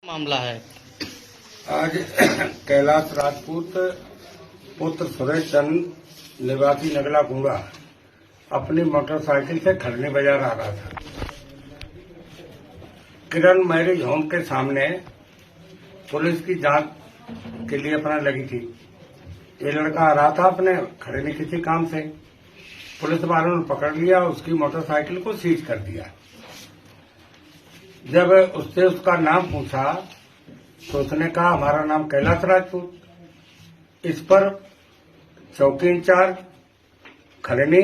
मामला है? आज कैलाश राजपूत पुत्र सुरेश चंद निवासी नगला कुंगा अपनी मोटरसाइकिल से खरनी बाजार आ रहा था। किरण मैरिज होम के सामने पुलिस की जांच के लिए अपना लगी थी। ये लड़का आ रहा था अपने खरनी किसी काम से। पुलिस वालों ने पकड़ लिया, उसकी मोटरसाइकिल को सीज कर दिया। जब उससे उसका नाम पूछा तो उसने कहा हमारा नाम कैलाश राजपूत। इस पर चौकी इंचार्ज खरनी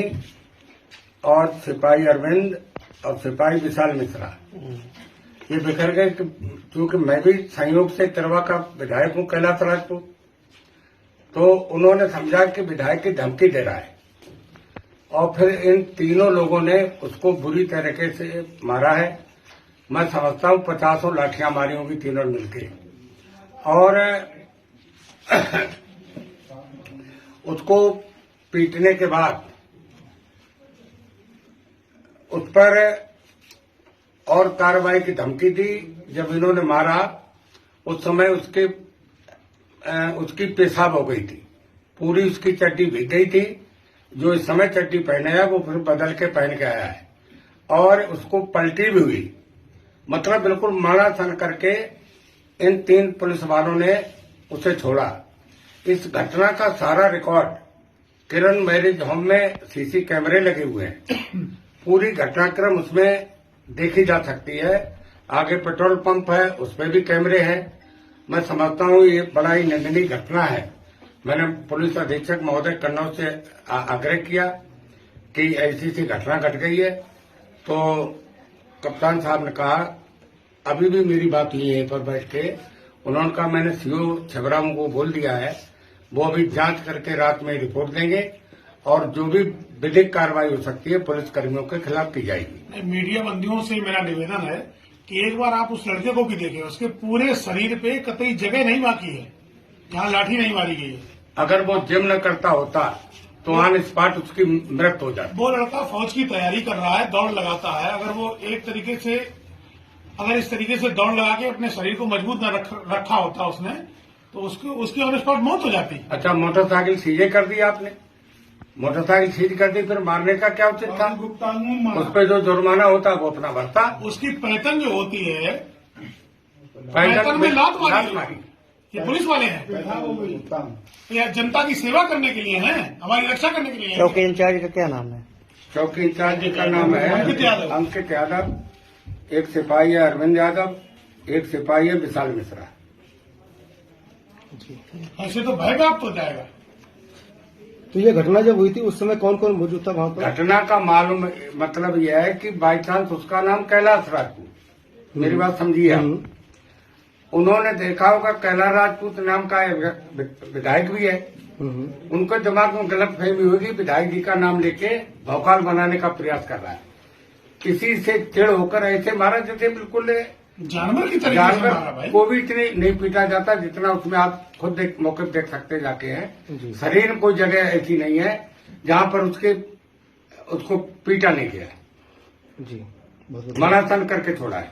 और सिपाही अरविंद और सिपाही विशाल मिश्रा ये बिखर गए क्योंकि मैं भी संयोग से तिरवा का विधायक हूं कैलाश राजपूत। तो उन्होंने समझा कि विधायक की धमकी दे रहा है और फिर इन तीनों लोगों ने उसको बुरी तरीके से मारा है। मैं समझता हूं 50 लाठियां मारी होंगी तीनों मिलके। और उसको पीटने के बाद उस पर और कार्रवाई की धमकी दी। जब इन्होंने मारा उस समय उसकी पेशाब हो गई थी, पूरी उसकी चड्डी भीग गई थी। जो इस समय चड्डी पहने है वो फिर बदल के पहन के आया है और उसको पलटी भी हुई। मतलब बिल्कुल माड़ा सन करके इन तीन पुलिस वालों ने उसे छोड़ा। इस घटना का सारा रिकॉर्ड किरण मैरिज होम में सीसी कैमरे लगे हुए हैं। पूरी घटनाक्रम उसमें देखी जा सकती है। आगे पेट्रोल पंप है, उस पर भी कैमरे हैं। मैं समझता हूँ ये बड़ा ही निंदनीय घटना है। मैंने पुलिस अधीक्षक महोदय कन्नौज से आग्रह किया कि ऐसी सी घटना घट गई है। तो कप्तान साहब ने कहा, अभी भी मेरी बात हुई है पर बैठ के, उन्होंने कहा मैंने सीओ छबराम को बोल दिया है, वो अभी जांच करके रात में रिपोर्ट देंगे और जो भी विधिक कार्रवाई हो सकती है पुलिस कर्मियों के खिलाफ की जाएगी। मीडिया बंदियों से मेरा निवेदन है कि एक बार आप उस लड़के को भी देखें, उसके पूरे शरीर पे कतई जगह नहीं बाकी है जहां लाठी नहीं मारी गई है। अगर वो जिम न करता होता तो ऑन स्पॉट उसकी मृत्यु हो जाती। वो लड़का फौज की तैयारी कर रहा है, दौड़ लगाता है। अगर वो इस तरीके से दौड़ लगा के अपने शरीर को मजबूत न रखा होता उसने, तो उसकी ऑन स्पॉट मौत हो जाती। अच्छा, मोटरसाइकिल सीजे कर दी आपने, मोटरसाइकिल सीज कर दी, फिर मारने का क्या उचित था? उस पर जो जुर्माना होता वो अपना भरता। उसकी पैतन जो होती है, पैतन में लात मारी। मारी। ये पुलिस वाले हैं, ये जनता की सेवा करने के लिए हैं, हमारी रक्षा करने के लिए हैं। चौकी इंचार्ज का क्या नाम है? चौकी इंचार्ज का नाम है अंकित यादव। एक सिपाही है अरविंद यादव, एक सिपाही है विशाल मिश्रा। ऐसे तो भय व्याप्त हो जाएगा। तो ये घटना जब हुई थी उस समय कौन कौन मौजूद था वहां पर? घटना का मालूम मतलब यह है कि बाई चांस उसका नाम कैलाश राजपूत, मेरी बात समझिए आप। उन्होंने देखा होगा कैलाश राजपूत नाम का विधायक भी है, उनको दिमाग में गलत फहमी होगी, विधायक जी का नाम लेके भौकाल बनाने का प्रयास कर रहा है। किसी से चिड़ होकर ऐसे मारा जैसे बिल्कुल जानवर की तरह। जानवर को भी इतनी नहीं पीटा जाता जितना उसमें आप खुद मौके देख सकते जाके हैं। शरीर में कोई जगह ऐसी नहीं है जहां पर उसको पीटा नहीं गया, मना सन करके छोड़ा है।